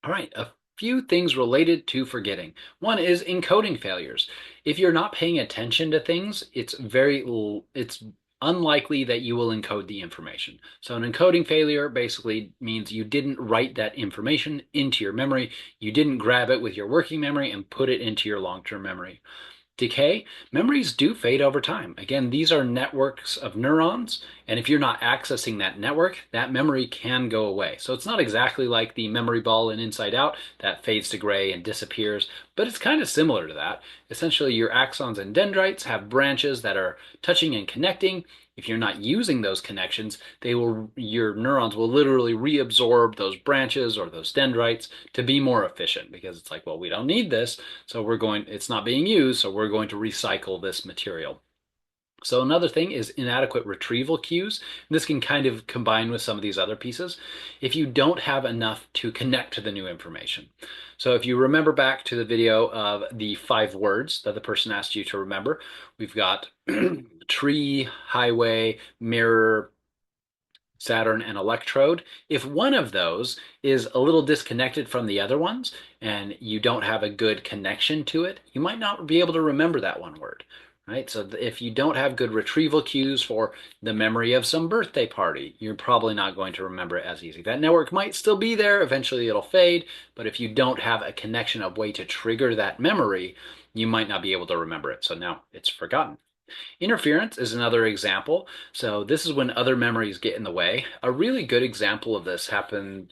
All right, a few things related to forgetting. One is encoding failures. If you're not paying attention to things, it's unlikely that you will encode the information. So an encoding failure basically means you didn't write that information into your memory. You didn't grab it with your working memory and put it into your long-term memory. Decay, memories do fade over time. Again, these are networks of neurons, and if you're not accessing that network, that memory can go away. So it's not exactly like the memory ball in Inside Out that fades to gray and disappears, but it's kind of similar to that. Essentially, your axons and dendrites have branches that are touching and connecting. If you're not using those connections, your neurons will literally reabsorb those branches or those dendrites to be more efficient because it's like, well, we don't need this. So it's not being used, so we're going to recycle this material. So another thing is inadequate retrieval cues. This can kind of combine with some of these other pieces if you don't have enough to connect to the new information. So if you remember back to the video of the 5 words that the person asked you to remember, we've got tree, highway, mirror, Saturn, and electrode. If one of those is a little disconnected from the other ones and you don't have a good connection to it, you might not be able to remember that one word, right? So if you don't have good retrieval cues for the memory of some birthday party, you're probably not going to remember it as easy. That network might still be there, eventually it'll fade, but if you don't have a connection, a way to trigger that memory, you might not be able to remember it. So now it's forgotten. Interference is another example. So this is when other memories get in the way. A really good example of this happened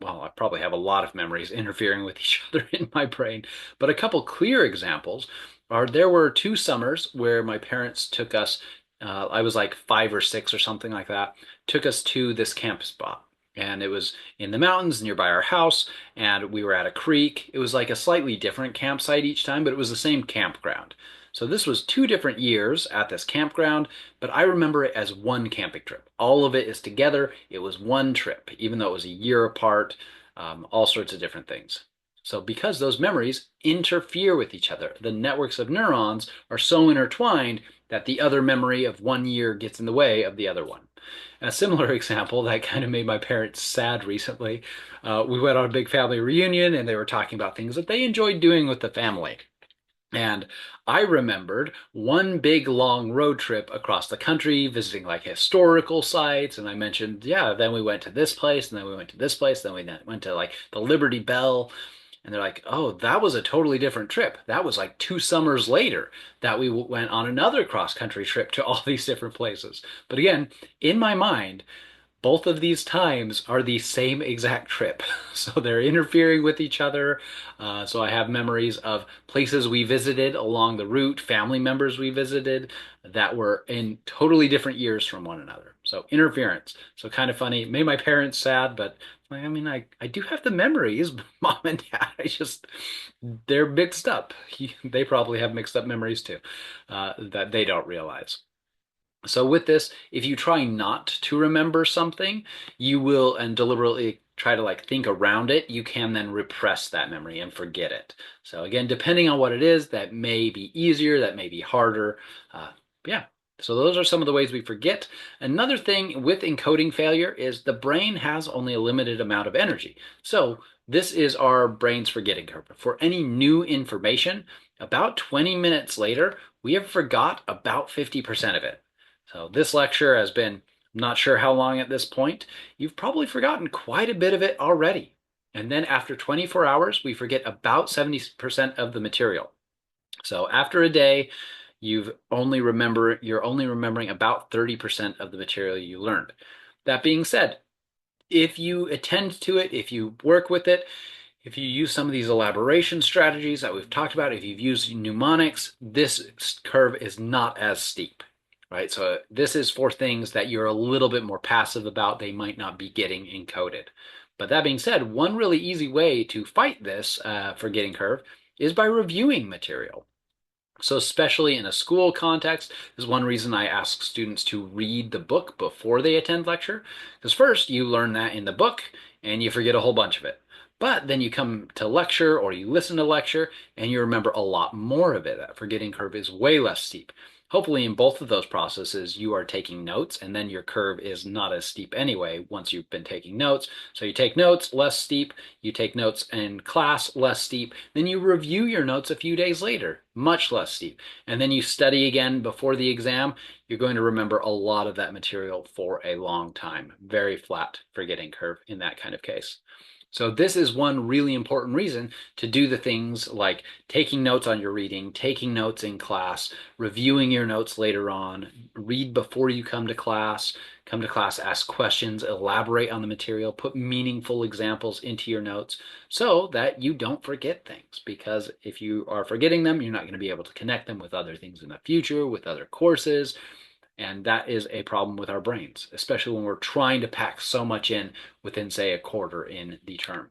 well, I probably have a lot of memories interfering with each other in my brain, but a couple clear examples are there were 2 summers where my parents took us, I was like 5 or 6 or something like that, took us to this camp spot. And it was in the mountains nearby our house, and we were at a creek. It was like a slightly different campsite each time, but it was the same campground. So this was 2 different years at this campground, but I remember it as one camping trip. All of it is together. It was one trip, even though it was a year apart, all sorts of different things. So because those memories interfere with each other, the networks of neurons are so intertwined that the other memory of one year gets in the way of the other one. A similar example that kind of made my parents sad recently. We went on a big family reunion and they were talking about things that they enjoyed doing with the family. And I remembered one big long road trip across the country, visiting like historical sites. And I mentioned, yeah, then we went to this place, and then we went to this place, then we went to like the Liberty Bell. And they're like, oh, that was a totally different trip. That was like 2 summers later that we went on another cross country trip to all these different places. But again, in my mind, both of these times are the same exact trip. So they're interfering with each other. So I have memories of places we visited along the route, family members we visited that were in totally different years from one another. So interference. So kind of funny. Made my parents sad, but I mean, I do have the memories, mom and dad. They're mixed up. They probably have mixed up memories too, that they don't realize. So with this, if you try not to remember something, you will and deliberately try to like think around it, you can then repress that memory and forget it. So again, depending on what it is, that may be easier, that may be harder. Yeah. So those are some of the ways we forget. Another thing with encoding failure is the brain has only a limited amount of energy. So this is our brain's forgetting curve. For any new information, about 20 minutes later, we have forgot about 50% of it. So this lecture has been, I'm not sure how long at this point. You've probably forgotten quite a bit of it already. And then after 24 hours, we forget about 70% of the material. So after a day, you're only remembering about 30% of the material you learned. That being said, if you attend to it, if you work with it, if you use some of these elaboration strategies that we've talked about, if you've used mnemonics, this curve is not as steep, right? So this is for things that you're a little bit more passive about. They might not be getting encoded. But that being said, one really easy way to fight this forgetting curve is by reviewing material. So especially in a school context, this is one reason I ask students to read the book before they attend lecture. Because first, you learn that in the book and you forget a whole bunch of it. But then you come to lecture or you listen to lecture and you remember a lot more of it. That forgetting curve is way less steep. Hopefully in both of those processes, you are taking notes, and then your curve is not as steep anyway once you've been taking notes. So you take notes, less steep. You take notes in class, less steep. Then you review your notes a few days later, much less steep. And then you study again before the exam. You're going to remember a lot of that material for a long time. Very flat forgetting curve in that kind of case. So this is one really important reason to do the things like taking notes on your reading, taking notes in class, reviewing your notes later on, read before you come to class, ask questions, elaborate on the material, put meaningful examples into your notes so that you don't forget things. Because if you are forgetting them, you're not going to be able to connect them with other things in the future, with other courses, and that is a problem with our brains, especially when we're trying to pack so much in within, say, a quarter in the term.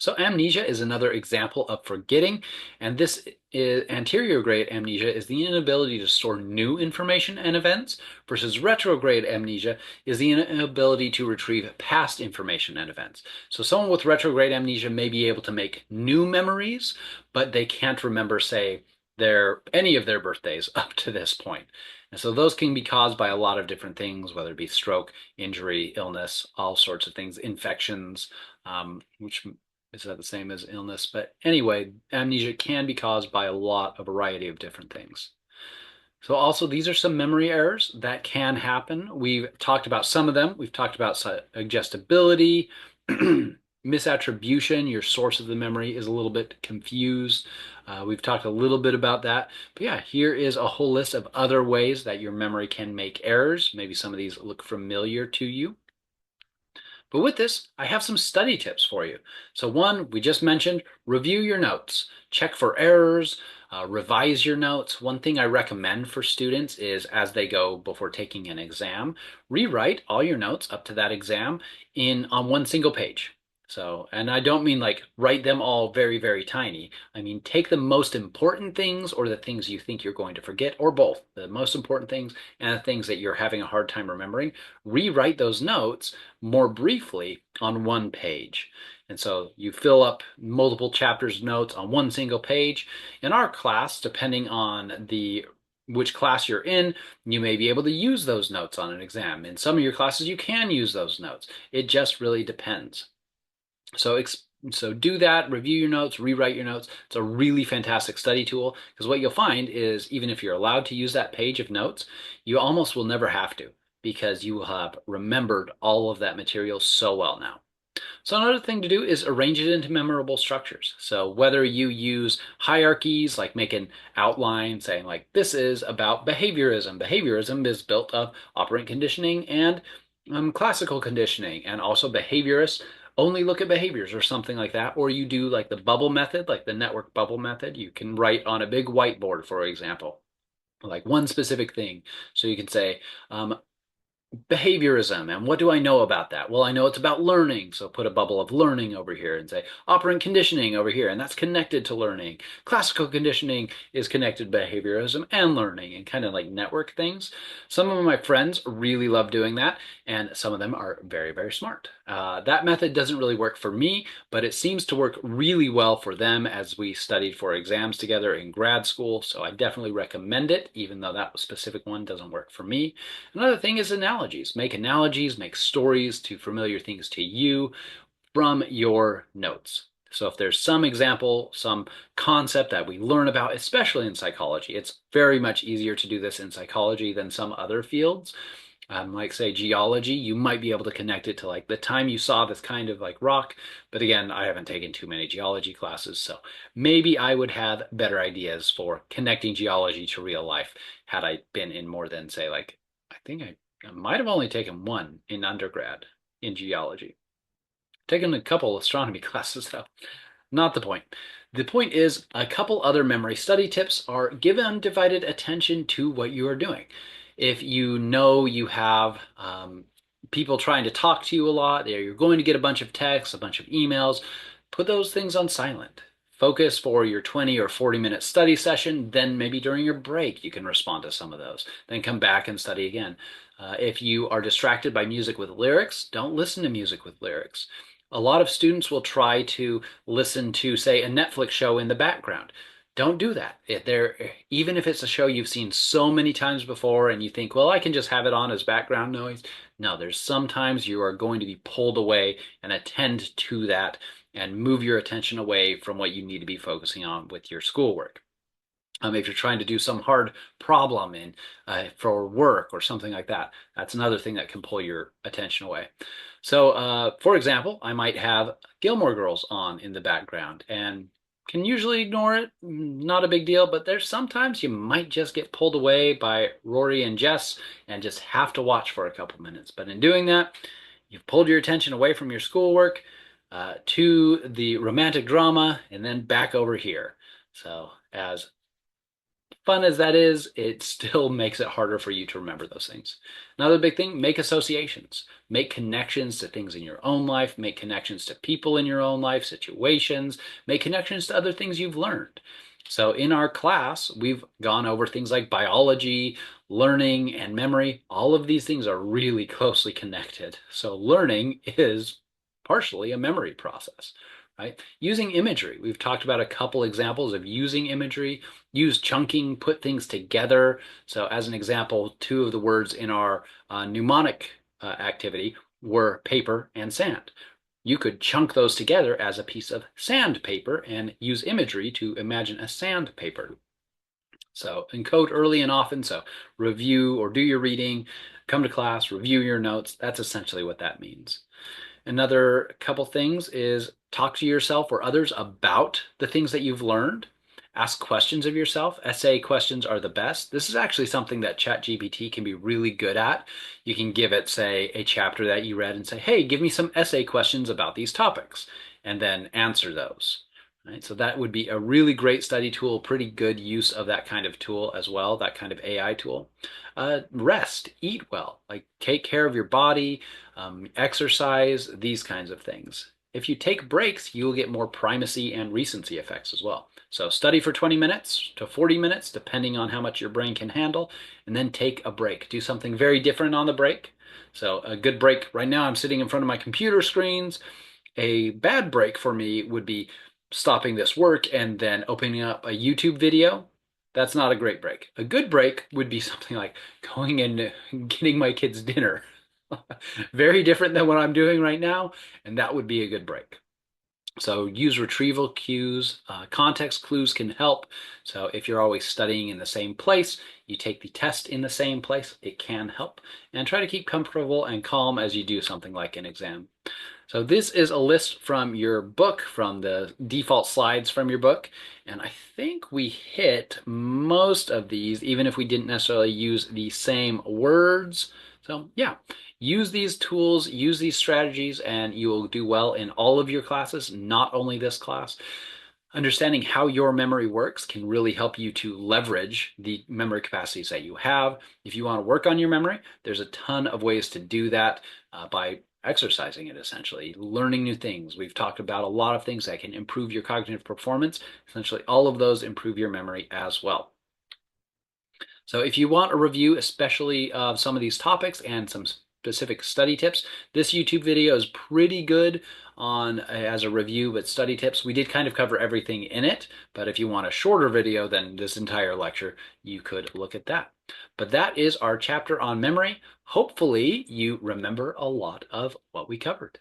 So amnesia is another example of forgetting, and this is anterograde amnesia is the inability to store new information and events, versus retrograde amnesia is the inability to retrieve past information and events. So someone with retrograde amnesia may be able to make new memories, but they can't remember, say, any of their birthdays up to this point. And so those can be caused by a lot of different things, whether it be stroke, injury, illness, all sorts of things, infections, which is that the same as illness? But anyway, amnesia can be caused by a variety of different things. So also these are some memory errors that can happen. We've talked about some of them. We've talked about suggestibility, misattribution. Your source of the memory is a little bit confused. We've talked a little bit about that. But yeah, here is a whole list of other ways that your memory can make errors. Maybe some of these look familiar to you. But with this, I have some study tips for you. So one, we just mentioned, review your notes, check for errors, revise your notes. One thing I recommend for students is as they go before taking an exam, rewrite all your notes up to that exam on one single page. So, and I don't mean like write them all very, very tiny. I mean, take the most important things or the things you think you're going to forget, or both, the most important things and the things that you're having a hard time remembering. Rewrite those notes more briefly on one page. And so you fill up multiple chapters notes on one single page. In our class, depending on which class you're in, you may be able to use those notes on an exam. In some of your classes, you can use those notes. It just really depends. So do that, review your notes, rewrite your notes. It's a really fantastic study tool because what you'll find is even if you're allowed to use that page of notes, you almost will never have to because you will have remembered all of that material so well now. So another thing to do is arrange it into memorable structures. So whether you use hierarchies, like make an outline saying like, this is about behaviorism. Behaviorism is built of operant conditioning and classical conditioning, and also behaviorists only look at behaviors or something like that. Or you do like the bubble method, like the network bubble method. You can write on a big whiteboard, for example, like one specific thing. So you can say, behaviorism, and what do I know about that? Well, I know it's about learning, so put a bubble of learning over here and say operant conditioning over here, and that's connected to learning. Classical conditioning is connected to behaviorism and learning, and kind of like network things. Some of my friends really love doing that, and some of them are very, very smart. That method doesn't really work for me, but it seems to work really well for them as we studied for exams together in grad school, so I definitely recommend it, even though that specific one doesn't work for me. Another thing is analogies. Make analogies, make stories to familiar things to you from your notes. So if there's some example, some concept that we learn about, especially in psychology, it's very much easier to do this in psychology than some other fields. Like say geology, you might be able to connect it to like the time you saw this kind of like rock. But again, I haven't taken too many geology classes, so maybe I would have better ideas for connecting geology to real life had I been in more than say like, I think I might have only taken one in undergrad in geology. Taken a couple astronomy classes though. Not the point. The point is a couple other memory study tips are give undivided attention to what you are doing. If you know you have people trying to talk to you a lot, you're going to get a bunch of texts, a bunch of emails, put those things on silent. Focus for your 20 or 40-minute study session, then maybe during your break you can respond to some of those. Then come back and study again. If you are distracted by music with lyrics, don't listen to music with lyrics. A lot of students will try to listen to, say, a Netflix show in the background. Don't do that. Even if it's a show you've seen so many times before and you think, well, I can just have it on as background noise. No, there's sometimes you are going to be pulled away and attend to that and move your attention away from what you need to be focusing on with your schoolwork. If you're trying to do some hard problem for work or something like that, that's another thing that can pull your attention away. So, for example, I might have Gilmore Girls on in the background and can usually ignore it. Not a big deal, but there's sometimes you might just get pulled away by Rory and Jess and just have to watch for a couple minutes. But in doing that, you've pulled your attention away from your schoolwork to the romantic drama and then back over here. So, as fun as that is, it still makes it harder for you to remember those things. Another big thing, make associations. Make connections to things in your own life, make connections to people in your own life, situations, make connections to other things you've learned. So in our class, we've gone over things like biology, learning, and memory. All of these things are really closely connected. So learning is partially a memory process, right? Using imagery. We've talked about a couple examples of using imagery. Use chunking, put things together. So as an example, two of the words in our mnemonic activity were paper and sand. You could chunk those together as a piece of sandpaper and use imagery to imagine a sandpaper. So encode early and often. So review or do your reading, come to class, review your notes. That's essentially what that means. Another couple things is talk to yourself or others about the things that you've learned. Ask questions of yourself. Essay questions are the best. This is actually something that ChatGPT can be really good at. You can give it, say, a chapter that you read and say, hey, give me some essay questions about these topics, and then answer those. Right? So that would be a really great study tool, pretty good use of that kind of tool as well, that kind of AI tool. Rest, eat well, like take care of your body, exercise, these kinds of things. If you take breaks, you'll get more primacy and recency effects as well. So study for 20 minutes to 40 minutes, depending on how much your brain can handle, and then take a break. Do something very different on the break. So a good break, right now I'm sitting in front of my computer screens. A bad break for me would be stopping this work and then opening up a YouTube video. That's not a great break. A good break would be something like going and getting my kids dinner. Very different than what I'm doing right now, and that would be a good break. So use retrieval cues. Context clues can help. So if you're always studying in the same place, you take the test in the same place, it can help. And try to keep comfortable and calm as you do something like an exam. So this is a list from your book, from the default slides from your book. And I think we hit most of these, even if we didn't necessarily use the same words. So yeah, use these tools, use these strategies, and you will do well in all of your classes, not only this class. Understanding how your memory works can really help you to leverage the memory capacities that you have. If you want to work on your memory, there's a ton of ways to do that by exercising it, essentially, learning new things. We've talked about a lot of things that can improve your cognitive performance. Essentially, all of those improve your memory as well. So if you want a review, especially of some of these topics and some specific study tips, this YouTube video is pretty good on as a review, but study tips, we did kind of cover everything in it, but if you want a shorter video than this entire lecture, you could look at that. But that is our chapter on memory. Hopefully you remember a lot of what we covered.